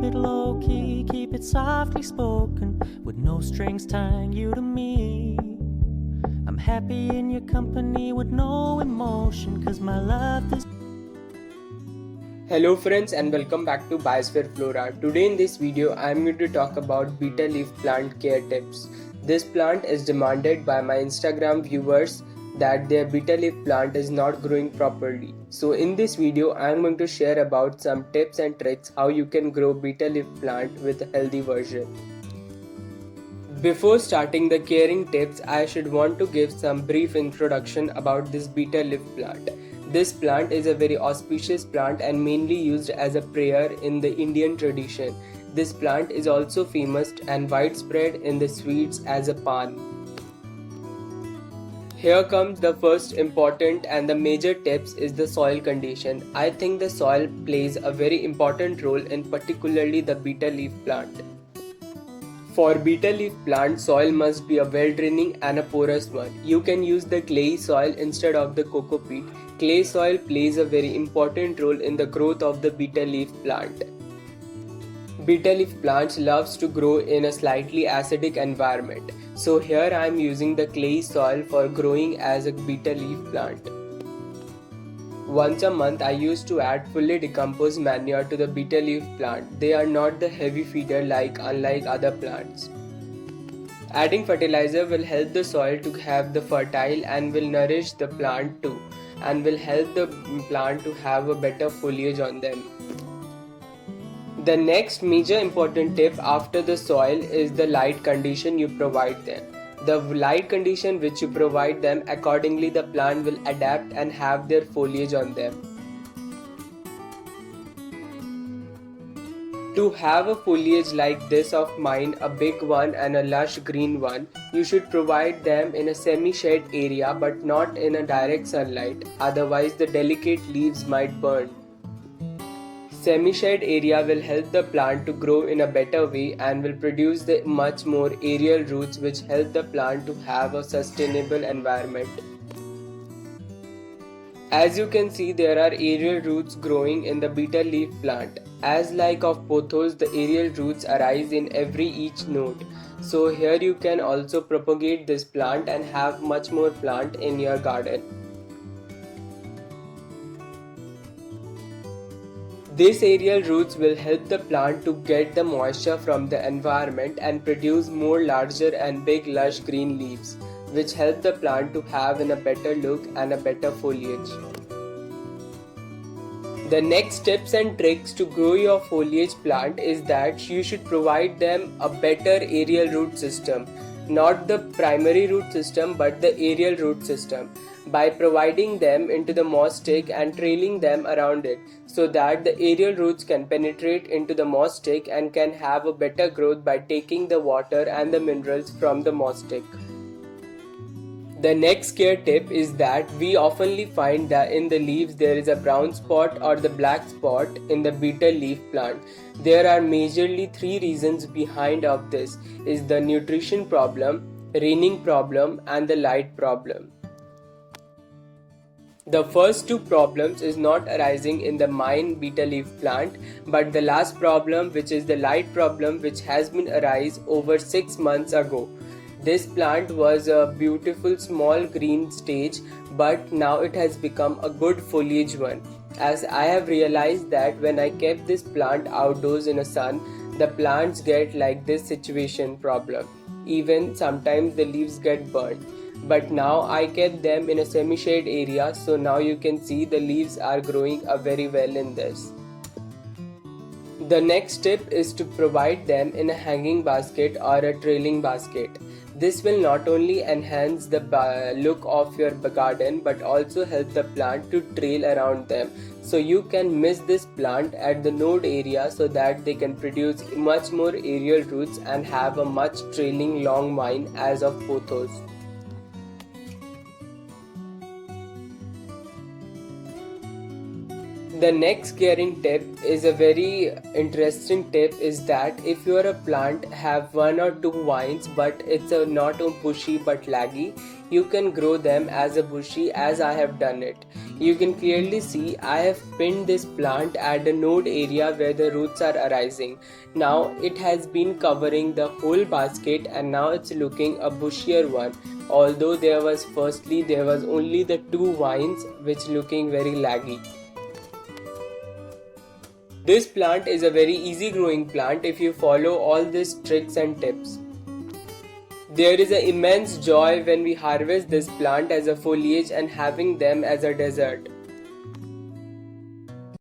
it low key, keep it softly spoken, with no strings tying you to me. I'm happy in your company with no emotion, cause my love is. Hello friends and welcome back to Biosphere Flora. Today in this video I am going to talk about betel leaf plant care tips. This plant is demanded by my Instagram viewers that their betel leaf plant is not growing properly. So in this video I am going to share about some tips and tricks how you can grow betel leaf plant with a healthy version. Before starting the caring tips, I should want to give some brief introduction about this betel leaf plant. This plant is a very auspicious plant and mainly used as a prayer in the Indian tradition. This plant is also famous and widespread in the sweets as a pan. Here comes the first important and the major tips is the soil condition. I think the soil plays a very important role in particularly the betel leaf plant. For betel leaf plant, soil must be a well-draining and a porous one. You can use the clayey soil instead of the coco peat. Clay soil plays a very important role in the growth of the betel leaf plant. Betel leaf plants loves to grow in a slightly acidic environment. So here I am using the clayey soil for growing as a betel leaf plant. Once a month I used to add fully decomposed manure to the betel leaf plant. They are not the heavy feeder unlike other plants. Adding fertilizer will help the soil to have the fertile and will nourish the plant too, and will help the plant to have a better foliage on them. The next major important tip after the soil is the light condition you provide them. The light condition which you provide them, accordingly the plant will adapt and have their foliage on them. To have a foliage like this of mine, a big one and a lush green one, you should provide them in a semi-shade area but not in a direct sunlight, otherwise the delicate leaves might burn. Semi-shade area will help the plant to grow in a better way and will produce the much more aerial roots which help the plant to have a sustainable environment. As you can see, there are aerial roots growing in the betel leaf plant. As like of pothos, the aerial roots arise in each node. So here you can also propagate this plant and have much more plant in your garden. These aerial roots will help the plant to get the moisture from the environment and produce more larger and big lush green leaves, which help the plant to have a better look and a better foliage. The next tips and tricks to grow your foliage plant is that you should provide them a better aerial root system. Not the primary root system but the aerial root system, by providing them into the moss stick and trailing them around it so that the aerial roots can penetrate into the moss stick and can have a better growth by taking the water and the minerals from the moss stick. The next care tip is that we oftenly find that in the leaves there is a brown spot or the black spot in the betel leaf plant. There are majorly three reasons behind of this is the nutrition problem, raining problem and the light problem. The first two problems is not arising in the mine betel leaf plant, but the last problem, which is the light problem, which has been arise over 6 months ago. This plant was a beautiful small green stage, but now it has become a good foliage one. As I have realized that when I kept this plant outdoors in the sun, the plants get like this situation problem. Even sometimes the leaves get burnt. But now I kept them in a semi-shade area, so now you can see the leaves are growing very well in this. The next tip is to provide them in a hanging basket or a trailing basket. This will not only enhance the look of your garden but also help the plant to trail around them. So you can miss this plant at the node area so that they can produce much more aerial roots and have a much trailing long vine as of pothos. The next caring tip is a very interesting tip, is that if you are a plant have one or two vines but it's not a bushy but laggy, you can grow them as a bushy as I have done it. You can clearly see I have pinned this plant at the node area where the roots are arising. Now it has been covering the whole basket and now it's looking a bushier one, although there was only the two vines which looking very laggy. This plant is a very easy growing plant if you follow all these tricks and tips. There is an immense joy when we harvest this plant as a foliage and having them as a dessert.